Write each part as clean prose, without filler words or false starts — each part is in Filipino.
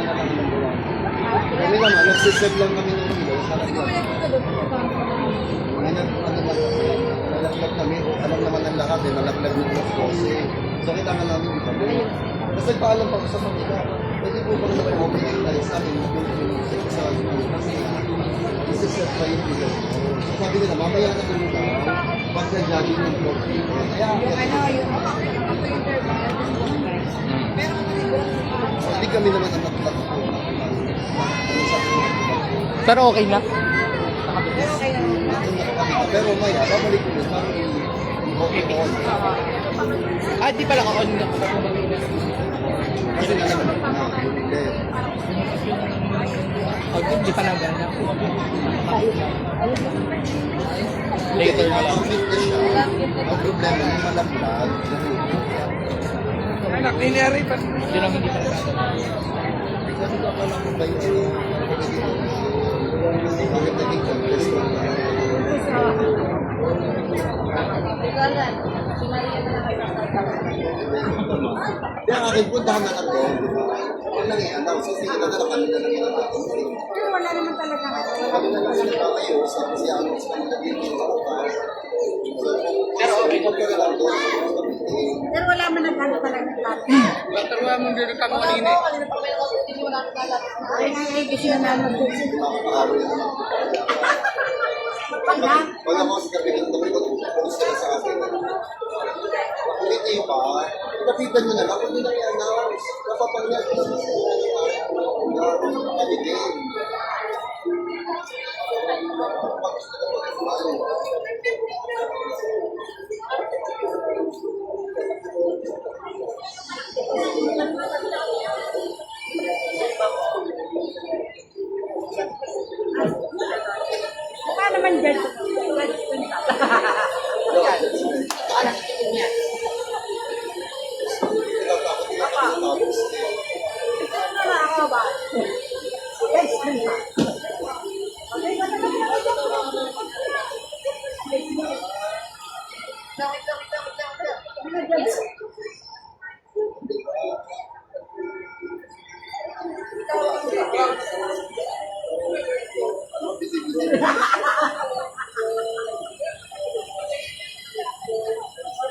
na lang ng gawa. Kami naman, nagsisave lang kami ng ilaw. Nalaglag kami, alam naman ng lahat eh, nalaglag ng Los 12. So kailangan namin ipagod. Kasi paalam pa ko sa kanila, pwede po bang naman-mobilize namin sa kasi isi-set pa yung ilaw. So sabi nila, mamaya na kami na, pag na-jogging yung vlog. Hindi kami naman ang natakot ko. Pero okay na. Pero maya, babalik ko rin. Parang i-on. Di pala ka-on na. Kasi nga naman, hindi. Hindi pa lang gana. Later na lang. Ang problema, yung malamblag. Anak, ninari pa. Yun ang hindi pa lang gana. Kasi ka pa lang ba yung bakit naging complex ko na? Kaya akin, puntahan na lang ko. Huwag lang i-announce. Kasi kita na lang kami na lang natin. Pero wala naman talaga. Kami na lang sila kayo. Kasi announce kami na dito. Pero okay na. Pero wala man nagkano talaga. Batawa mo din ka mo kanina. Ay, kasi naman Pag ako sa kapitan, tapos ko gusto na sa akin. Hindi pa, kapitan nyo na lang, kung hindi na i-announce. Napapangyan ko na sa mukha naman dyan. Ako ba?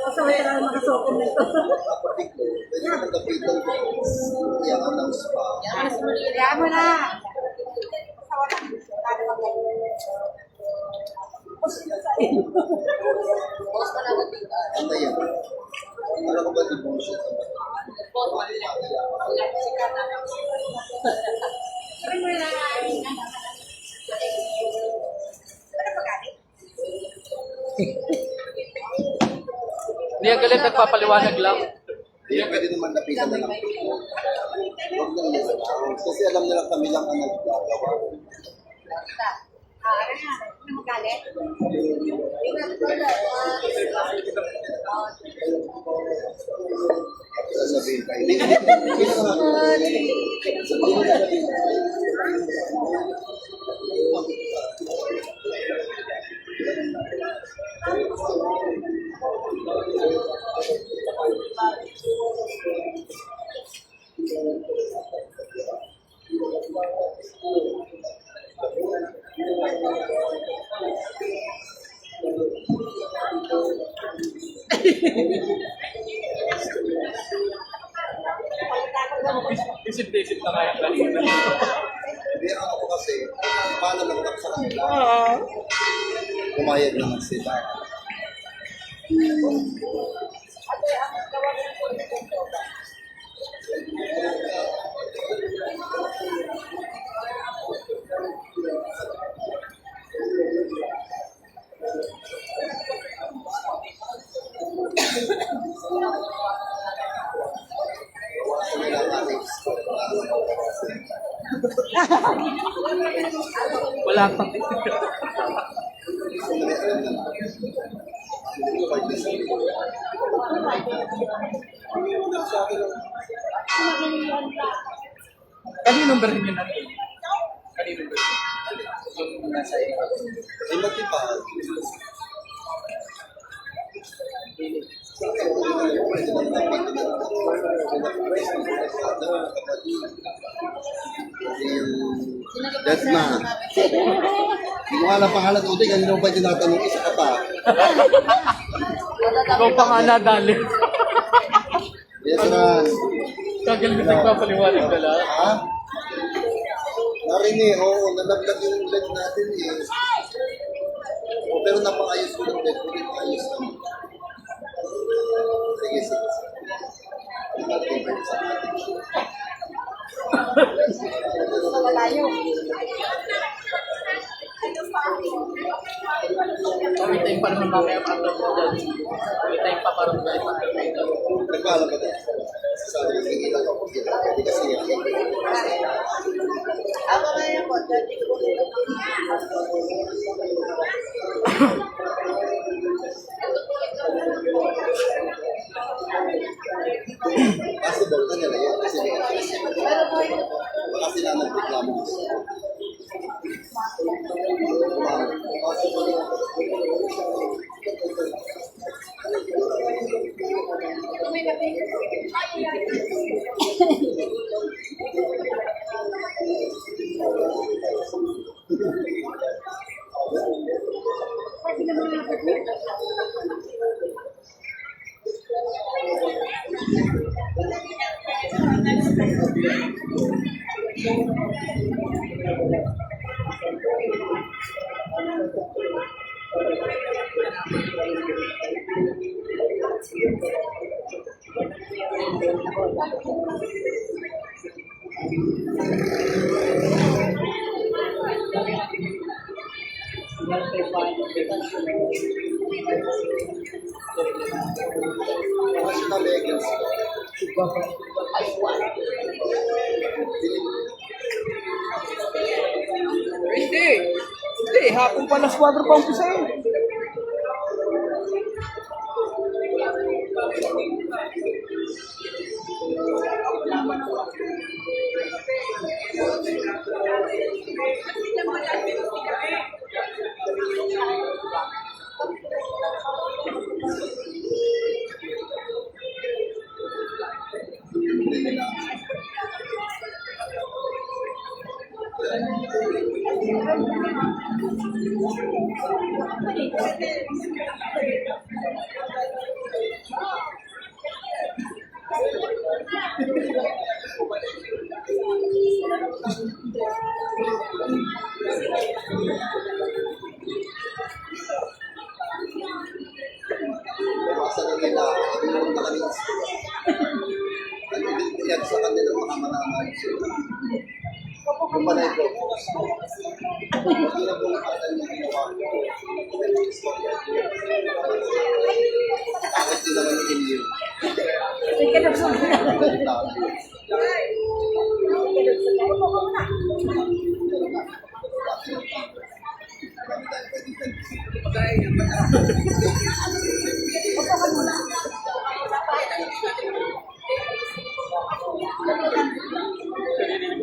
Masama na lang makasokong na ito. I-announce pa. Kaya mo na. Ano yan? Alam ko ba devotion? Hindi ang galit, nagpapaliwanag lang. Hindi pwede naman napitan na lang. Huwag lang yan. Kasi alam nila kami lang ang nagagawa. Sasabihin ka. Hindi Isip-isip na kaya kanina. Hindi ako kasi, paano lang sa kanila? Pumayag naman sila. Wala pa. Kaninong version yun natin? Kaninong version? Yung nasa iyo. Ay, matipad. That's na. Hindi ko alam pangalan ko. Kanina mo ba tinatanong isa ka pa? Ikaw pa nga nadali. Yes, Ran. Kagaling nagpapaliwanag ka lang. Ha? Narinig, oo. Nalaglag yung leg natin eh. Oh, pero napakayos ko ng leg ko. Ayos naman. Sige, sige. Malayo. May time pa naman mamaya para dyan. May time pa para dyan. Nagpaalam ka tayo. Sabi ko, hindi lang ako. Hindi kasi yan. Ako ngayon po, dati ko Possible ka nila yan. Kasi baka sila nagreklamo. Kasi na Legends. Hindi. Hindi. Hapon pa na squadron pa umpisa eh. Iwasan na nila. Iwasan na kami. Yan sa kanila mga mananay. Yung panay ko. Hindi na po kaya niya ginawa ko. Bakit sila naman inyo? Sige na po.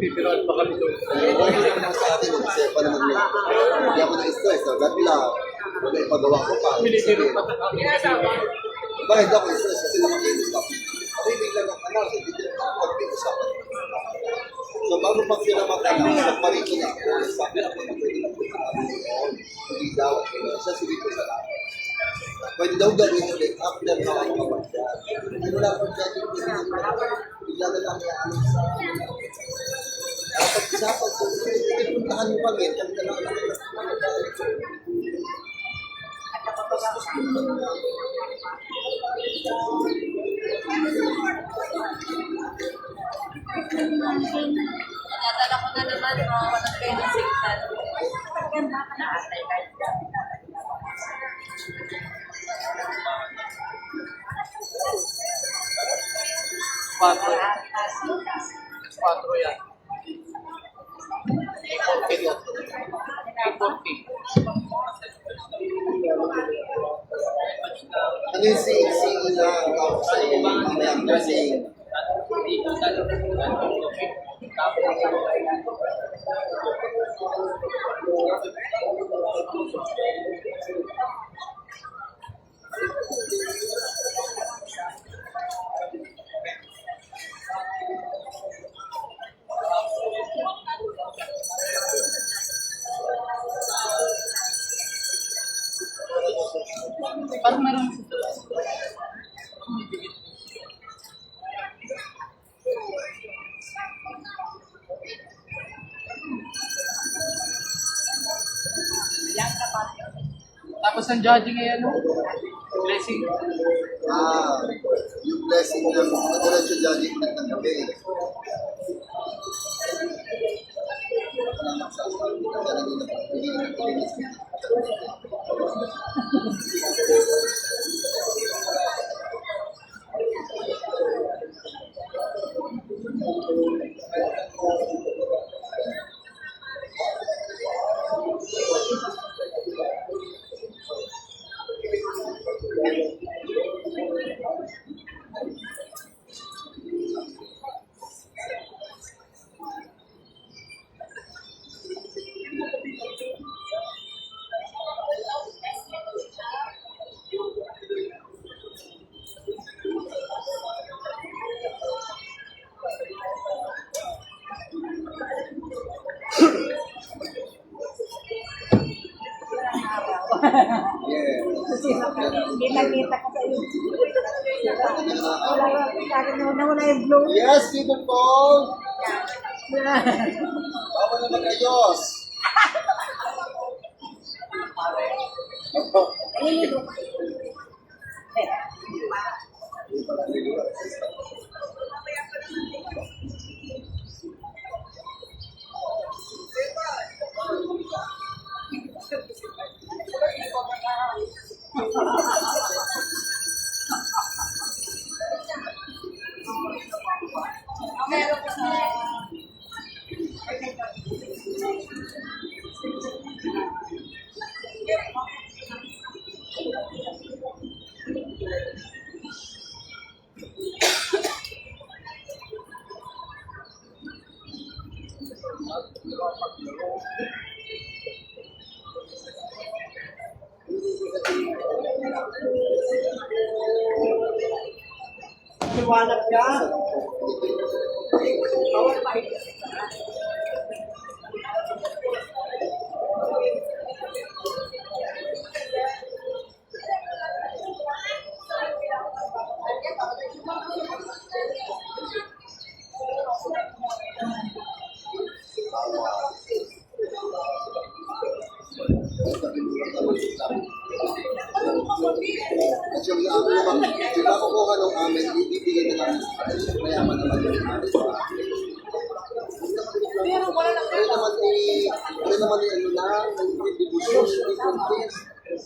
Nagpipiroan pa kami doon. Okay naman sa akin, kasi pa naman yun. Hindi ako na-stress. Agad lang. Wala ipagawa ko pa. Pinipiro pa sa kami. Bakit ako stress kasi nakakilos ako. Ako yung biglang nag-announce, hindi din ako pag-pinusapan. So bago pag pinamag-announce, nagparito na ako. Sabi ako na pwede na pwede na hindi daw. Siya sige ko sa lahat. Pwede daw gawin ulit after na ako kapagyan. Ano lang pag gawin ko bigla na lang yan sa pag-isapan ko, puntahan mo kami, kami na lang Nadala ko na naman, walang kayo ng signal. Naatay kayo. Patro. Patro yan. 840. ano yung sing-sing na tapos sa iyo, mamaya kasi Tapos ang judging ay ano? Blessing. Yung blessing ng diretso judging ng gabi. Kita-kita ka sa iyo. Wala yung blue. Yes, people po! Bawal na mag-ayos! Liwanag ka. At yung di ba kukuha ng amin, ibibigay na namin sa kanila. Mayaman naman yung amin. Kaya naman ano lang, may division, may contest.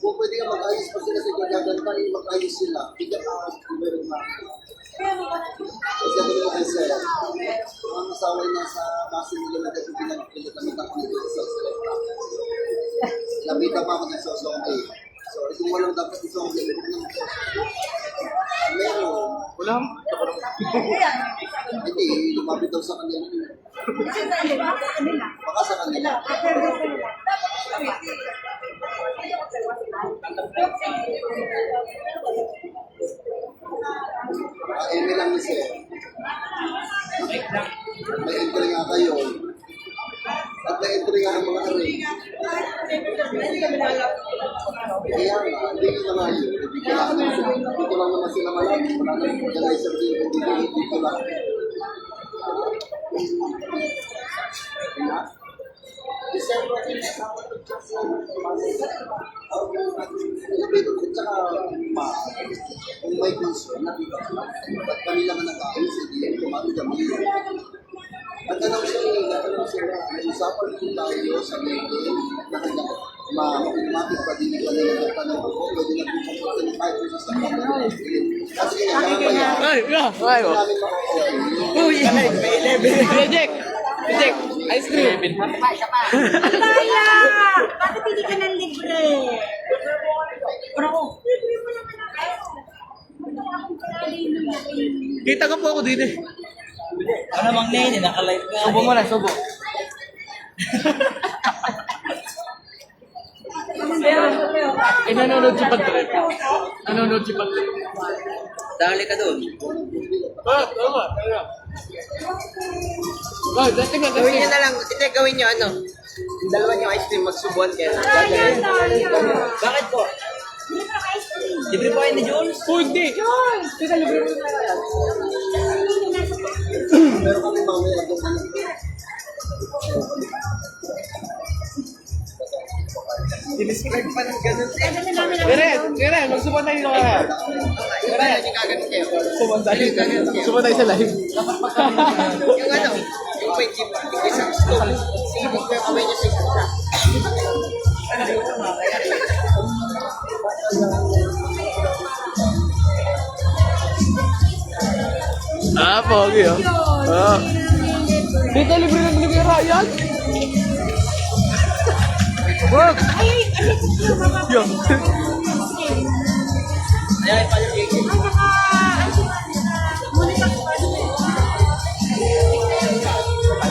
Kung pwede ka mag-ayos kasi gaganda mag-ayos sila. Bigyan ka meron na. Kasi ako yung kasi, ang asaway na sa base nila na kasi pinagkamitan ko nito sa select. Lapitan pa ako ng sosokay. So, kung walang dapat isosokay, meron. Wala. Hindi, lumapit daw sa kanila. Baka sa kanila. Eme lang ni Sir. May entry nga kayo. At may entry nga ang mga array. Kaya nga, hindi ko naman yun. Dito lang naman sila malaki. Wala nang organizer din. Dito lang. December 10. Napito ko tsaka kung may concern, napito ko. Ba't kami lang nag-ayos, hindi kumami kami. At tanong sila, nag-usapan ko tayo sa meeting na kanya makikimapit pa din ito na yung tanong ko, pwede na kung ng 5 sa kanila. Kasi kaya naman yan. Ay, Namin makakoy. Uy! Reject! Reject! Ice cream! Kaya! Bakit hindi ka ng libre? Libre mo naman ako. Kita ka po ako din eh. Ano mang nene, naka-live ka. Subo mo na, subo. Nanonood si Padre. Nanonood si Padre. Dali ka doon. Tama. Oh, dati nga, Gawin dati. nyo na lang, hindi gawin nyo ano. Yung dalawa nyo ice cream, magsubuan kayo. Bakit po? Libre po kayo ni Jules? Oh, hindi. Pero kami mamaya kung ano. Diniscribe pa ng ganun. Kaya, magsubon tayo sa kaya. Yung ano, yung gaganon kayo. Subon tayo sa live. Yung ano, yung may jeep, yung isang stove. Sinipag ko yung kamay niya sa isang truck. Ah, pogi oh. Ah. Dito libre ng libre Ryan. Wag. Yung. Ayan, pa yung gigit.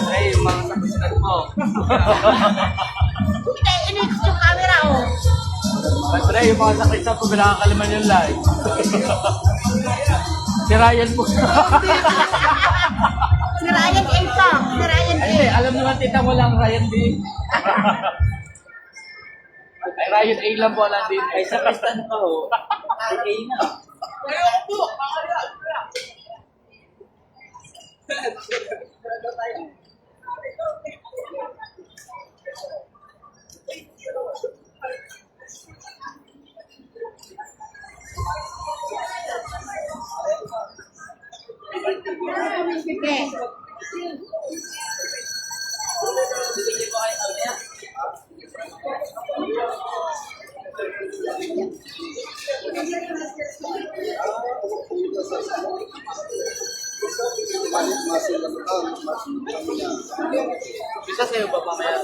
Ay, yung mga kapusinan mo. Inikot yung camera, oh. Pre, yung mga sakit sa kung nakakaliman yung live. Si Ryan po. Si Ryan A. pa. Si Ryan A. Ay, alam naman tita mo lang Ryan B. Ay, Ryan A lang po lang din. Ay, sa kastan pa ho. Ay, na. Okay. Bisa sa'yo ba mamaya?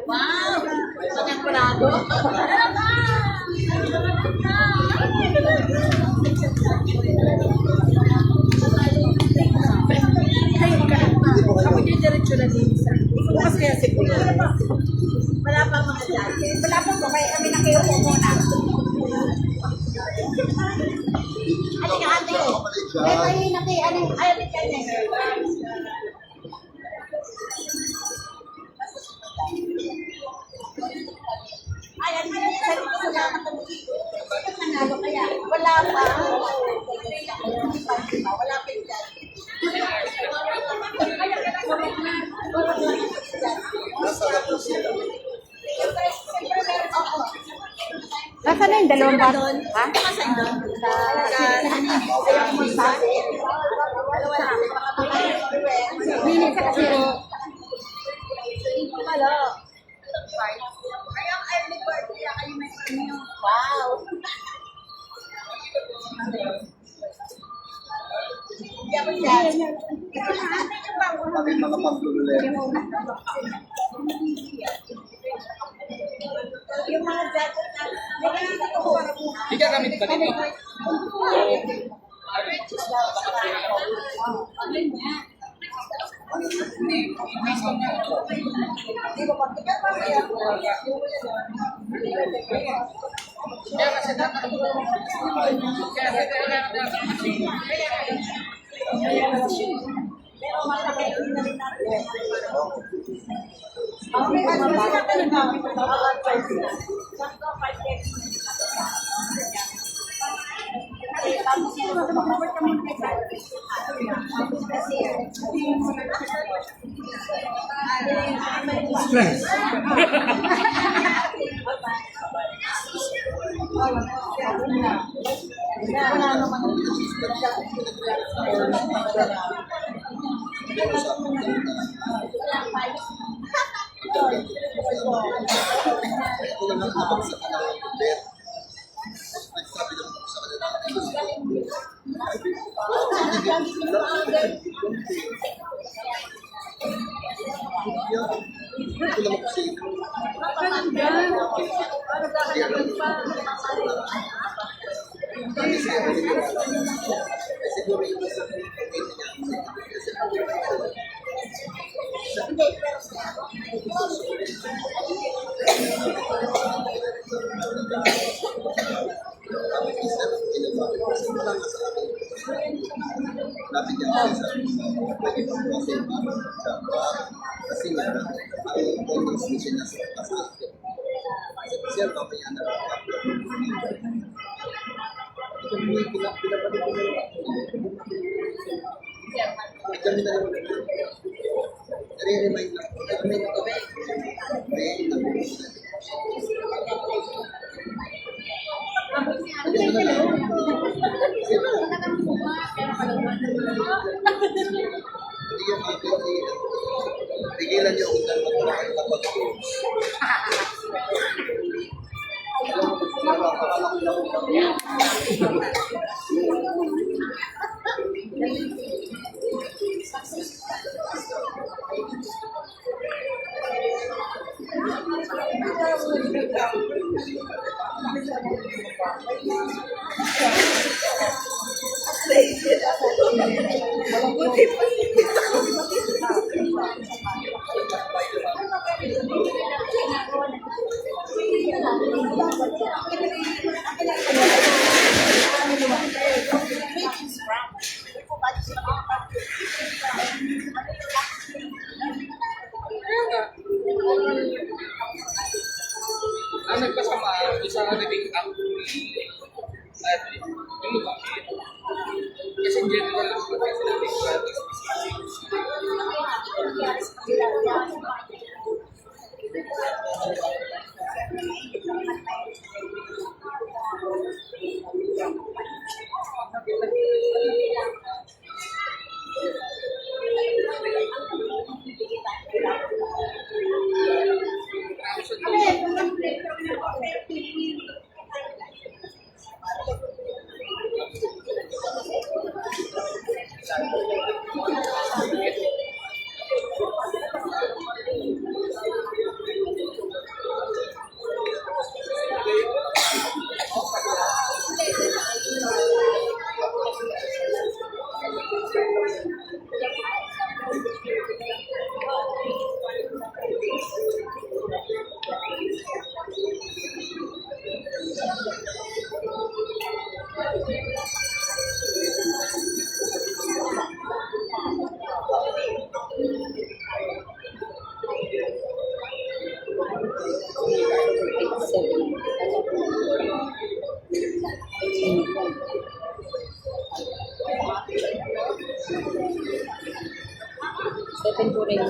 Wow! Ang kurado. Ako yung diretso na din sa. Bukas kaya siguro. Wala pa mga dati. Wala pa po. Kaya kami nakayo po muna. Ate ka ate. Kaya kayo naki, ano, ayaw din kayo na. Ayan, sabi ko sa mga nanalo kaya. Wala pa. Wala pa yung dati. Nasaan na yung dalawang bata? Ha? Nasaan doon? Hindi ka kasi. Wow! Pati makapagtululit. Yung mga gadget na Hindi ka gamit ba dito? Kasi nga, ang police siya nasa pasok. Siya pa kaya na. Kami pinapalik ko na lang. Kami na lang. Re-remind lang. Kami na kami. Tigilan niyo kung nagpapakain kapag Ang nagpasama, isa nga naging ang yung bakit. Kasi in general, pag sinabi ko natin, Seven po rin.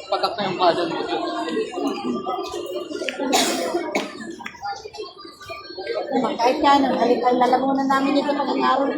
patak na yung kada mo. Naman, kahit yan, halikan lalamunan namin ito pag araw.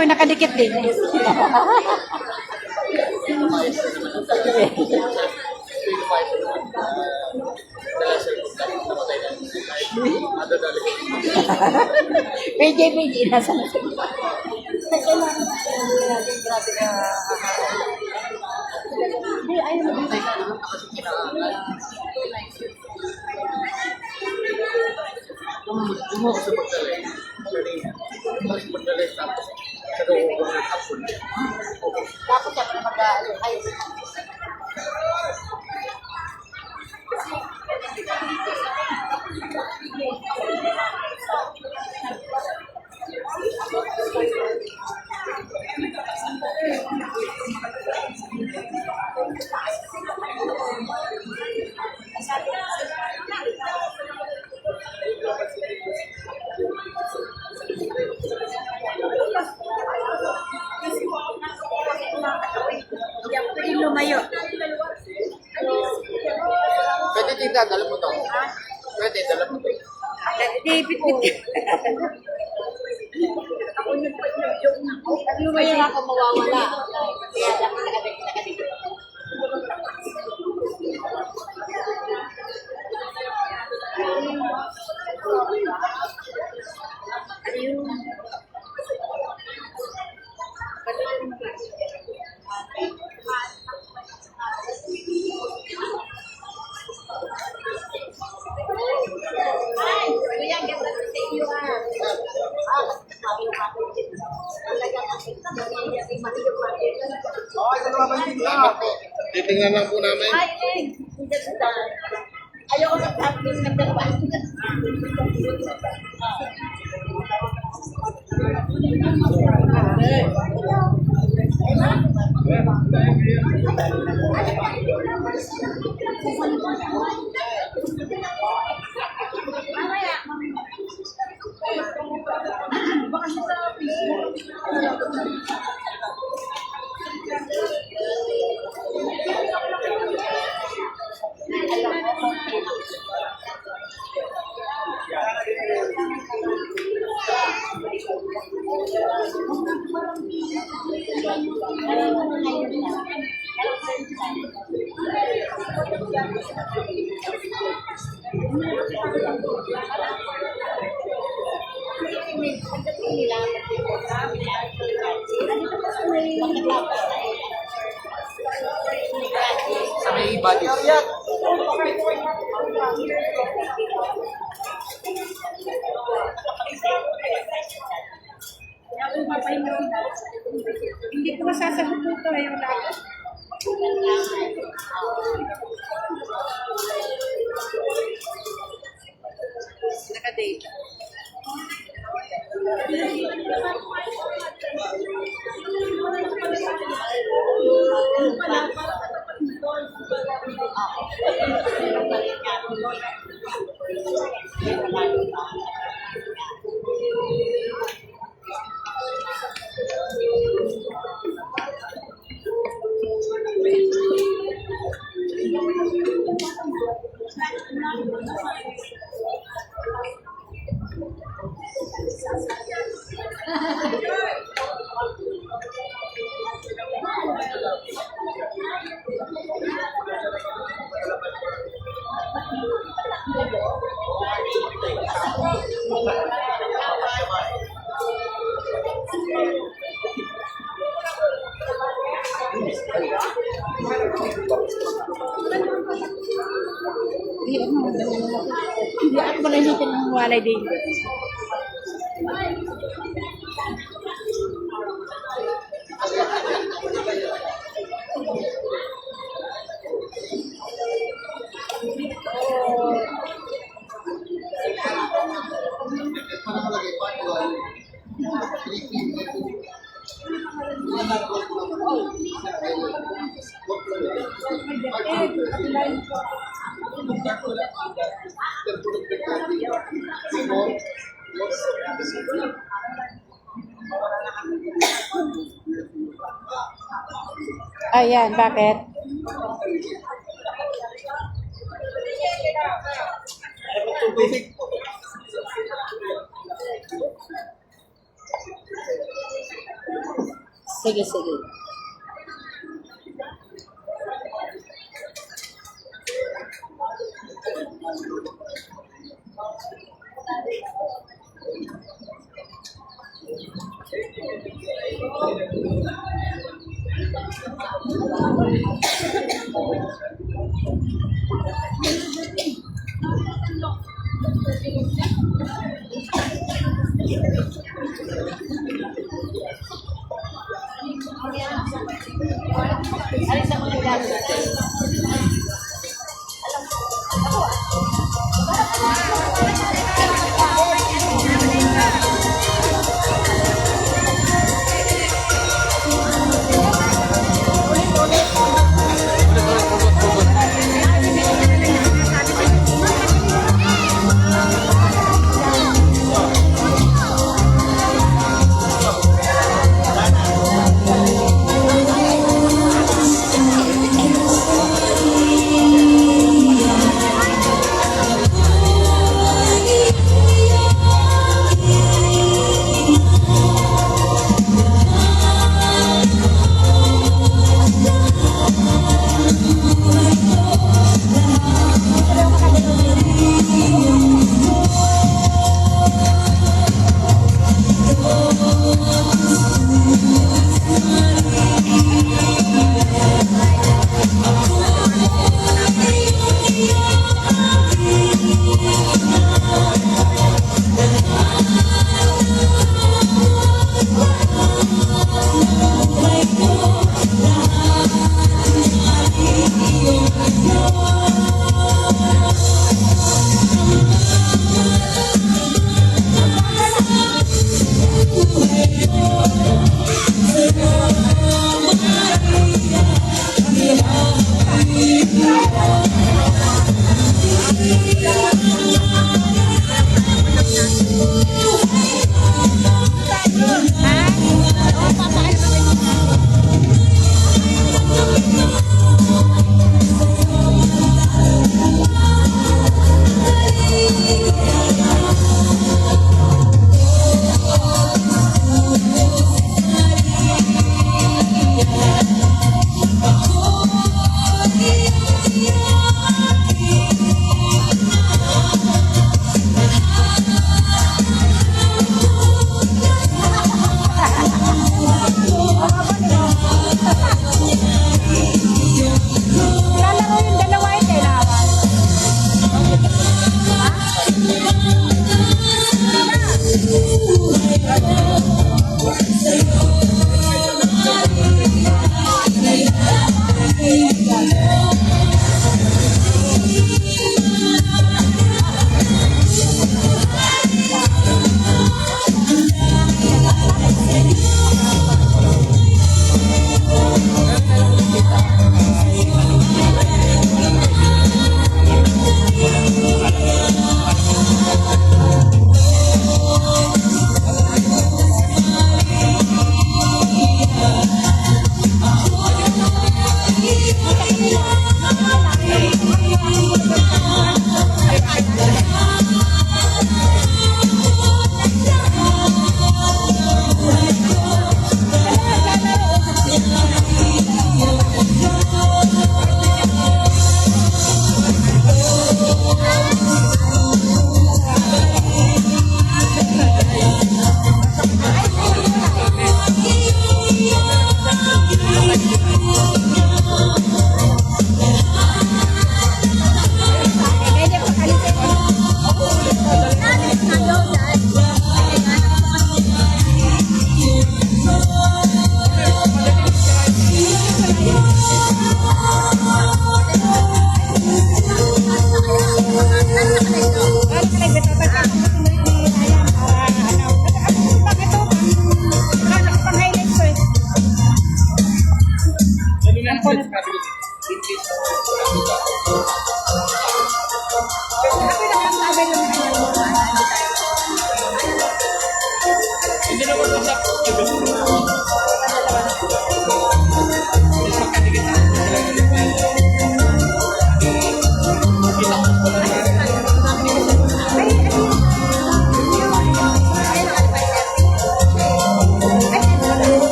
ako'y nakadikit din. PJ, nasa na sila. Grabe ka. Hindi, ayaw mo. Kung ako sa pagdalay, mas pagdalay tapos sa loob ng hapon. Tapos siya na mag-ay. Hindi ako pwede lumayo. Pwede tita, dala mo to. Pwede, dala mo to. David, ako nag-joke na ako. Lumayo na ako mawawala. Kaya dapat nakadikit. Ayun. Titingnan lang po namin. Ayoko na tapos ng dalawa. Sa may body. Hindi ko masasagot ito yung lahat. Nakadate. Hindi ako manahita ng walay din. Ayan, bakit? Sige, sige. Alin sa mga regalo natin?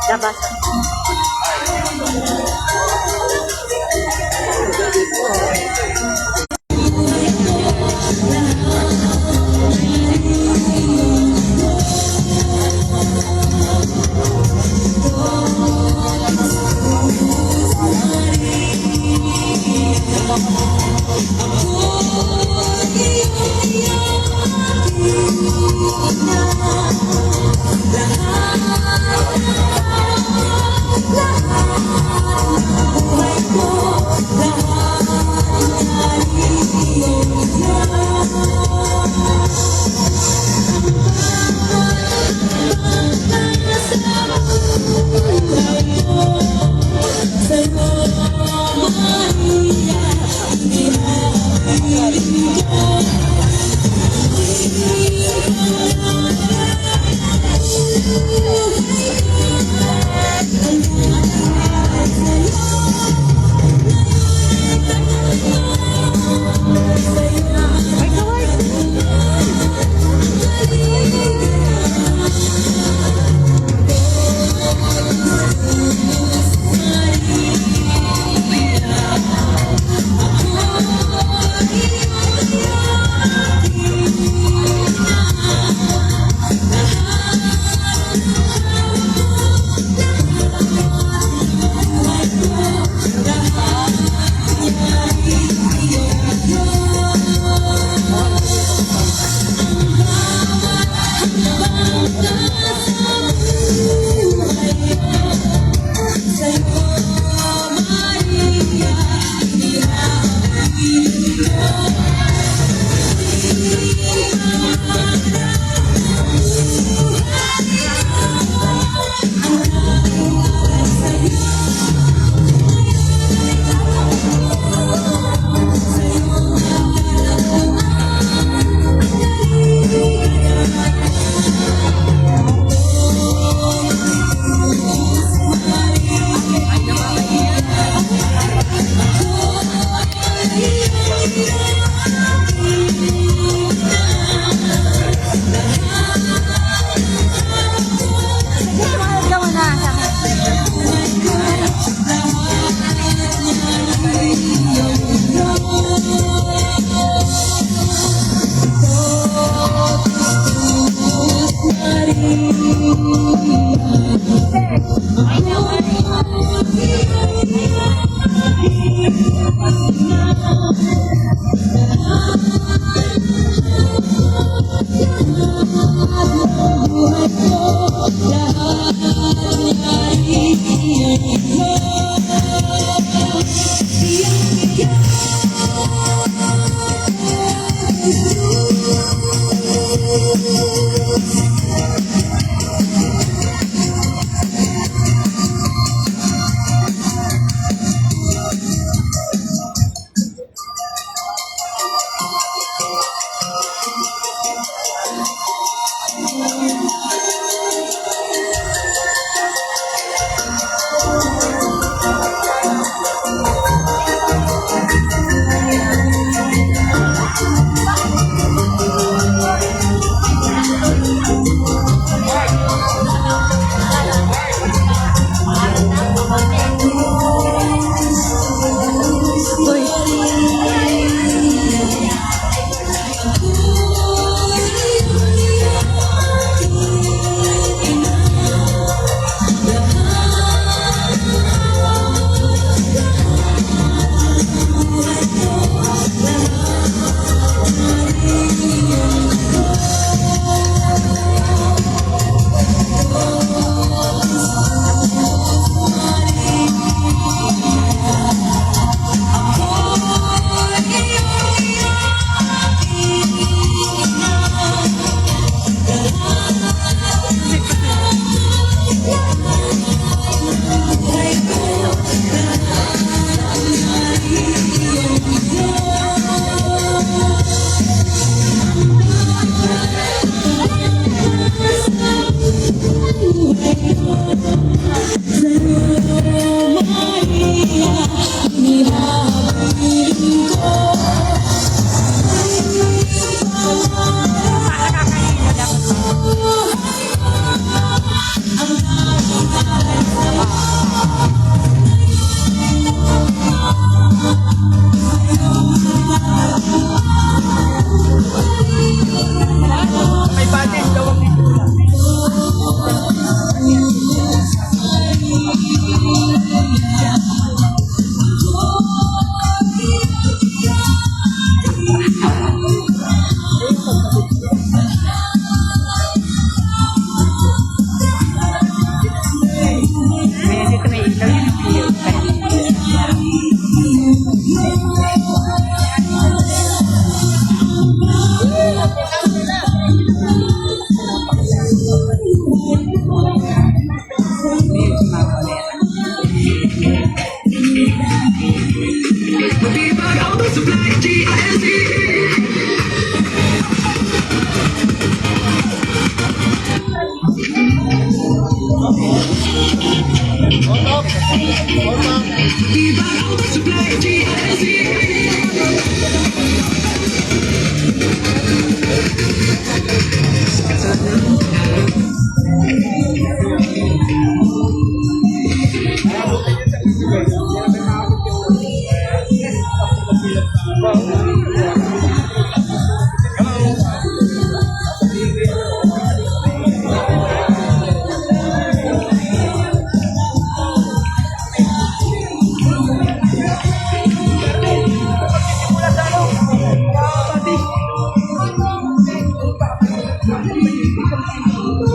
Labas.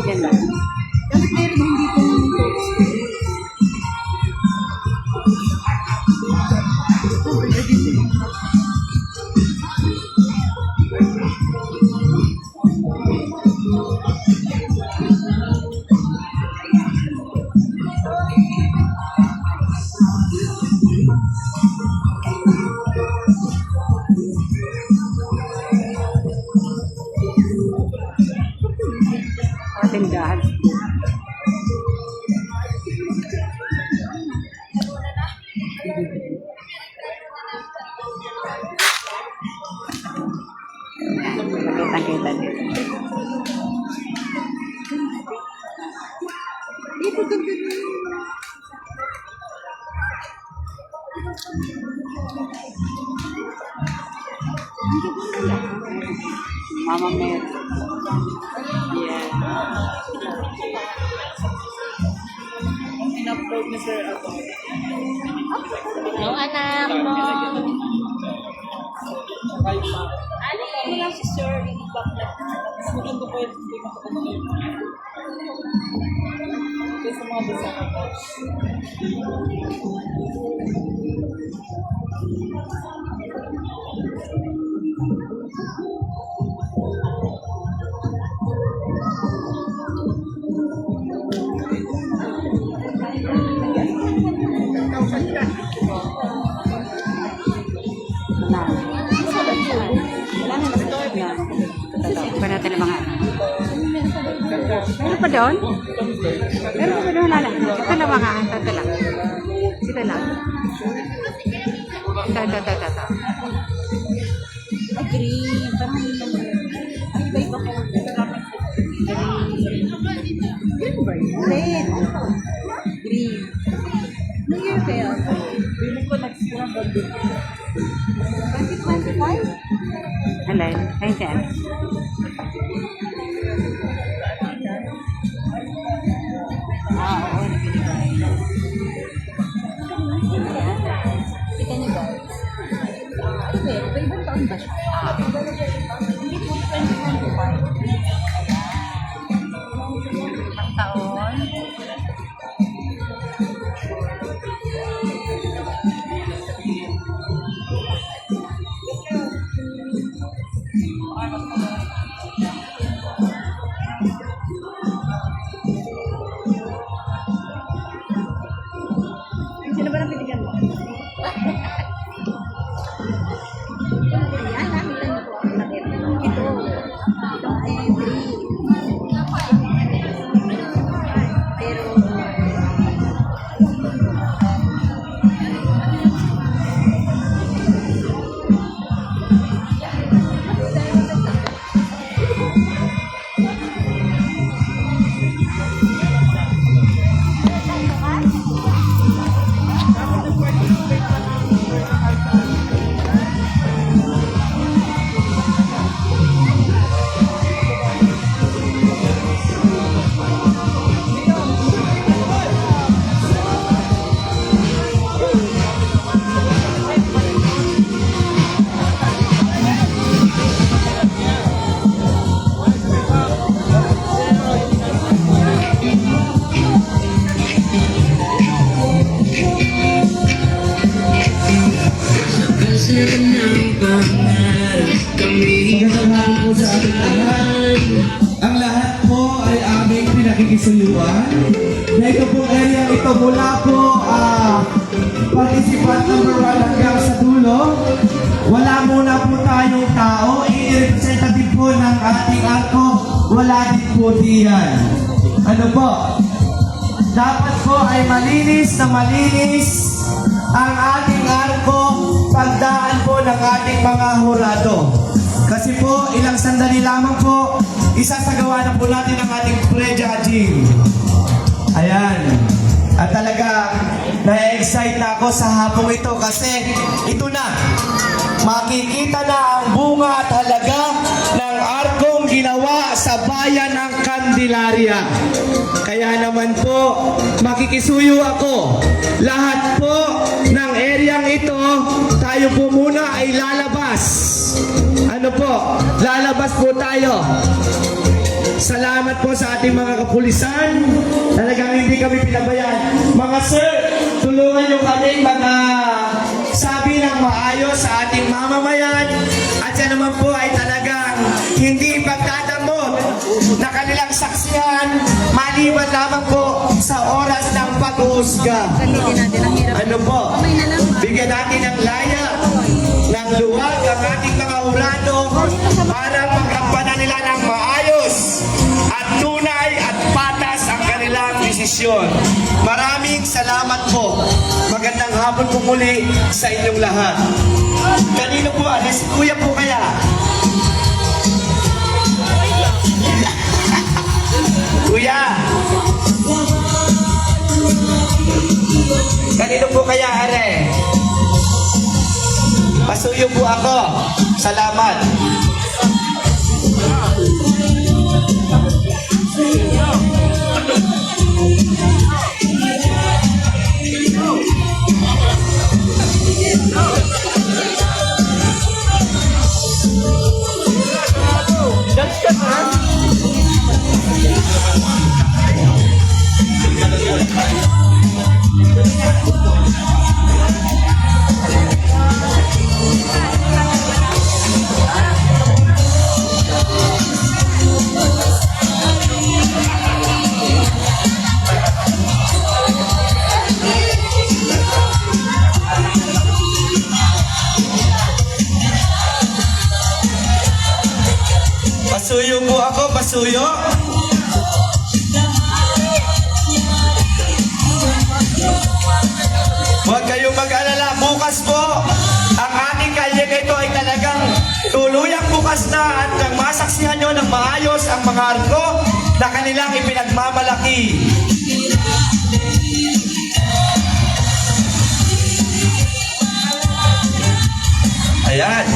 Yan lang. Dapat meron hindi ko tindahan. Nakita dito. Mama Mary. Yeah. In-upload ni Sir ako. Yung anak mo. Ano lang si Sir, i-backlat. Maganda po yung sa mga design. Ba natin ang mga meron pa doon? Meron pa doon, Lala. Ito lang mga, ito lang. Ito lang. Ito. Agree. Parang hindi naman. Ay, iba-iba ko. Green ba yun? Red. Green. New Year kaya? Feeling ko nag-sira ba doon? 2025? Alay, ayun siya. Oo. Kita niyo ba? Ano ba yun? Ibang taon ba siya? Hindi po 2025. Ang taon. Sino ba nang binigyan mo? Yan, nakita niyo po ang nakita. Ito. Ito ay green. Pero, Ang lahat po ay aming pinakikisuyuan. Na ito po area ito mula po participant number 1 hanggang sa dulo. Wala muna po tayong tao. I-representative po ng ating ARCO. Wala din po diyan. Ano po? dapat po ay malinis na malinis ang ating arko pagdaan po ng ating mga hurado. Kasi po, ilang sandali lamang po, isasagawa na po natin ang ating pre-judging. Ayan. At talaga, na-excite na ako sa hapong ito kasi ito na. Makikita na ang bunga at halaga ng arkong ginawa sa bayan ng Candelaria. Kaya naman po, makikisuyo ako. Lahat po ng eryang ito, tayo po muna ay lalabas. Ano po? Lalabas po tayo. Salamat po sa ating mga kapulisan. Talagang hindi kami pinabayaan. Mga sir, tulungan nyo kami mga sabi ng maayos sa ating mamamayan. At yan naman po ay talagang hindi pagdadamot na kanilang saksihan maliban lamang po sa oras ng pag-uusga. Ano po? Bigyan natin ng laya, ng luwag ang ating mga hurado para pagkampanan nila ng maayos at tunay at patas ang kanilang desisyon. Maraming salamat po. Magandang hapon po muli sa inyong lahat. Kanino po? Si Kuya po kaya? Kuya! Kanino po kaya, are? Pasuyo po ako. Salamat. Pasuyo po ako, pasuyo. Huwag kayong mag-alala. Bukas po, ang ating kalye ito ay talagang tuluyang bukas na at nang masaksihan nyo ng maayos ang mga arko na kanilang ipinagmamalaki. Ayan.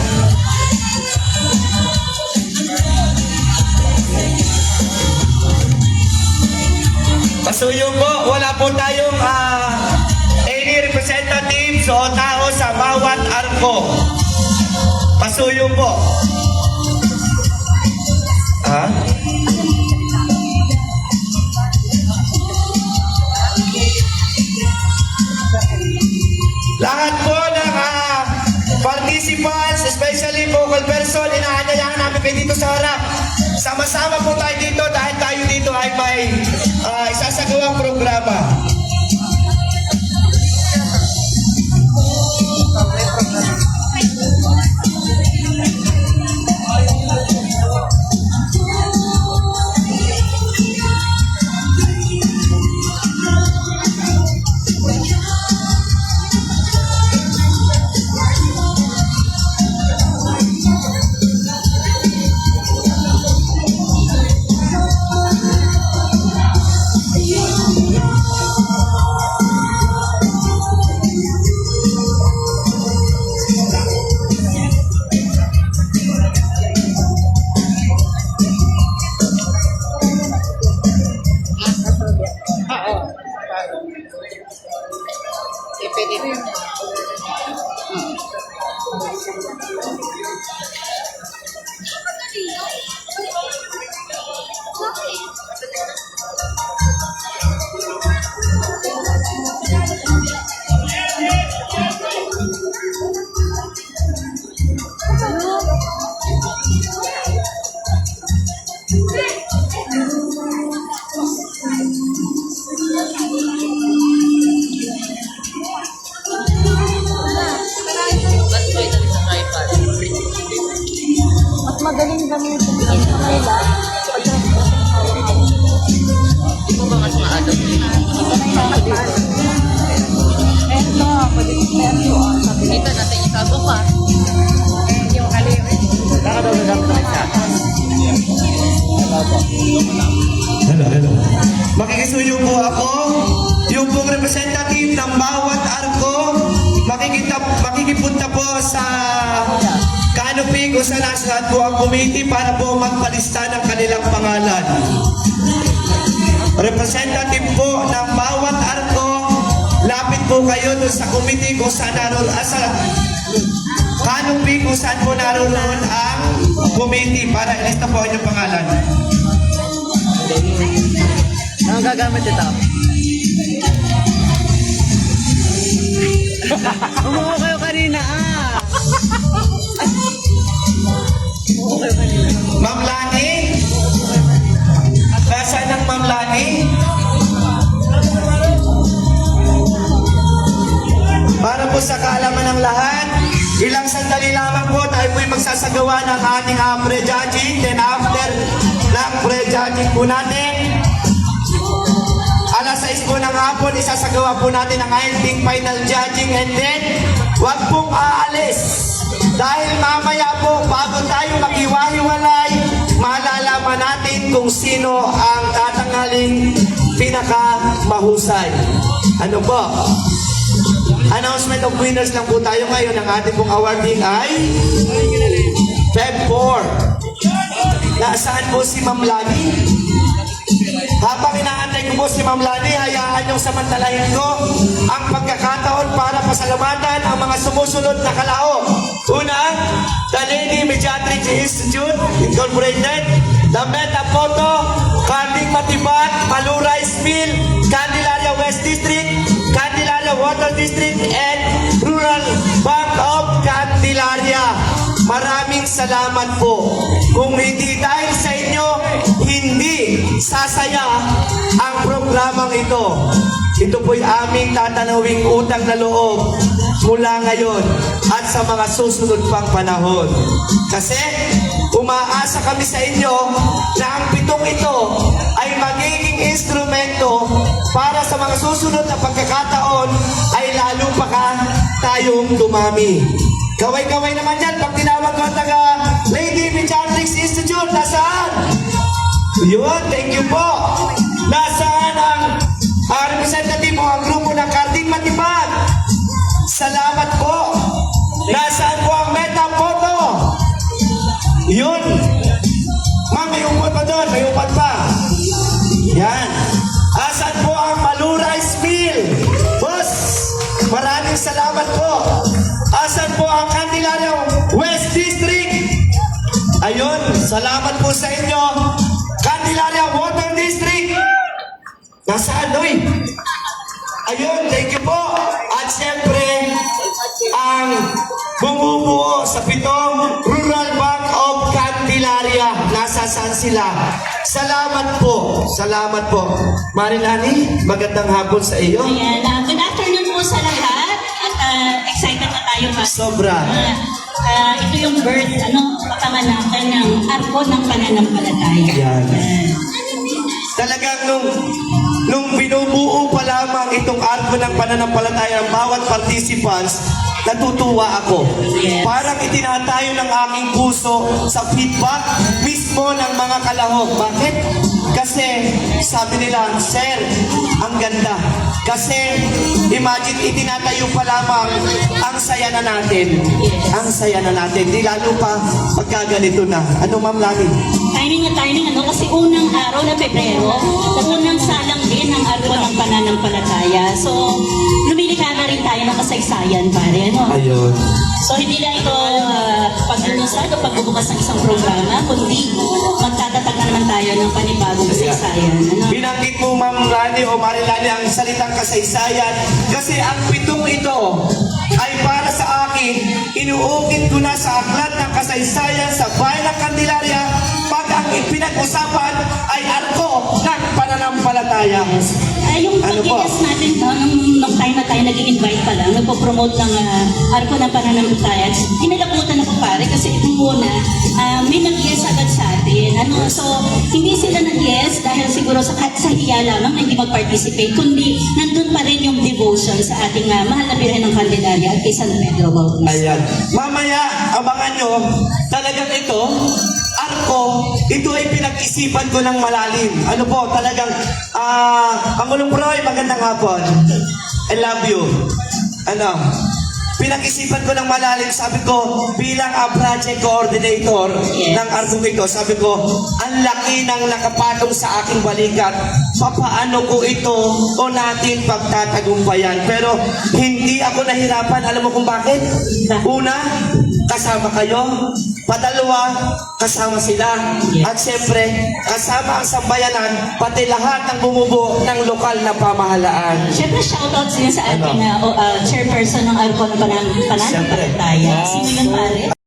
Pasuyo po, wala po tayong any representatives o tao sa bawat arko. Pasuyo po. Lahat po ng participants, especially vocal person, inaanyayahan namin kayo dito sa harap. Sama-sama po tayo dito dahil tayo dito ay may isasagawang programa. Dito, natin isabok ka. Hindi mo kaliri. Hello. Makikisuyo po ako, yung pong representative ng bawat arko, makikipunta po sa canopy kung saan nasa po ang committee para po magpalista ng kanilang pangalan. Representative po ng bawat arko, lapit po kayo doon sa committee kung saan naroon, sa canopy kung saan po naroon ang committee para ilista po ang inyong pangalan. Anong gagamit ito? Umuha kayo kanina Ma'am Lani? Nasaan ang Ma'am Lani? Para po sa kaalaman ng lahat, ilang sandali lamang po tayo po'y magsasagawa ng ating pre-judging. Then after ng pre-judging po natin, alas 6 po ng hapon, isasagawa po natin ang ating final judging. And then, wag pong aalis. Dahil mamaya po, bago tayo maghiwa-hiwalay, malalaman natin kung sino ang tatanghaling pinakamahusay. Ano po? Announcement of winners lang po tayo ngayon. Ang ating pong awarding ay Feb 4. Nasaan po si Ma'am Lani? Habang inaantay ko po si Ma'am Lani, hayaan niyong samantalahin ko ang pagkakataon para pasalamatan ang mga sumusunod na kalao. Una, the Lady Mediatrix Institute Incorporated, the Meta Photo, Carding Matibat, Malura Mill, Candelaria West District, Candelaria Water District, and Rural Bank of Candelaria. Maraming salamat po. Kung hindi dahil sa inyo, hindi sasaya ang programang ito. Ito po'y aming tatanawing utang na loob mula ngayon at sa mga susunod pang panahon. Kasi umaasa kami sa inyo na ang pitong ito ay magiging instrumento para sa mga susunod na pagkakataon ay lalo pa tayong dumami. Kaway-kaway naman dyan pag tinawag ko ang taga Lady Mediatrix Institute. Nasaan? Yun, thank you po. Nasaan ang representative o ang grupo ng Carding Matibag? Salamat po. Nasaan po ang Meta Photo? Yun. Ma'am, may upat pa doon. May upat pa. Yan. Asan po ang Malura Mill? Boss, maraming salamat po. Asan po ang Candelaria West District? Ayun, salamat po sa inyo. Candelaria Water District. Nasaan, Noy? Ayun, thank you po. At siyempre, ang bumubuo sa pitong Rural Bank of Candelaria. Nasasaan sila? Salamat po. Salamat po. Marilani, magandang hapon sa iyo. Ayan, good afternoon po sa lahat. At excited na tayo ba? Sobra. Ito yung birth, pagkamanakan ng arko ng pananampalataya. Yan. Talagang nung binubuo pa lamang itong arko ng pananampalataya ng bawat participants, natutuwa ako. Yes. Parang itinatayo ng aking puso sa feedback mismo ng mga kalahok. Bakit? Kasi sabi nila, Sir, ang ganda. Kasi imagine, itinatayo pa lamang, ang saya na natin. Ang saya na natin. Di lalo pa pagkaganito na. Ano, Ma'am Lani? Timing, kasi unang araw na Pebrero, unang salang din ng arko ng pananampalataya. So, lumilikha na rin tayo ng kasaysayan, pare. Ayun. So, hindi lang ito pag-unusad o pagbubukas ng isang programa, kundi magtatatag na naman tayo ng panibagong kasaysayan. Binanggit mo, Ma'am Lani o Marilani, ang salitang kasaysayan kasi ang pitong ito ay para sa akin, inuukit ko na sa aklat ng kasaysayan sa bayan ng Candelaria pag ang ipinag-usapan ay arko ng pananampalataya. Yung Ano po? pag-guest natin, nung time na tayo nag-i-invite pa lang, nagpo-promote ng arko ng pananampalataya, inalabutan ako pare kasi ito muna, may nag-yes agad sa atin. So, hindi sila nag-yes dahil siguro sa hiya lamang na hindi mag-participate, kundi nandun pa rin yung devotion sa ating mahal na Birhen ng Candelaria at kay San Pedro Bautista. Ayan. Mamaya, abangan nyo, talagang ito, Arko, ito ay pinag-isipan ko ng malalim. Ano po, talagang, Pangulong Proy, magandang hapon. I love you. Ano, pinag-isipan ko ng malalim, sabi ko, bilang project coordinator ng Arko ito, sabi ko, ang laki ng nakapatong sa aking balikat, papaano ko ito o natin pagtatagumpayan. Pero hindi ako nahirapan, alam mo kung bakit? Una, kasama kayo. Padalawa, kasama sila. At siyempre, kasama ang sambayanan, pati lahat ng bumubuo ng lokal na pamahalaan. Siyempre, shoutouts din sa ating chairperson ng Arco ng Pananampalataya. Sino yun, pare?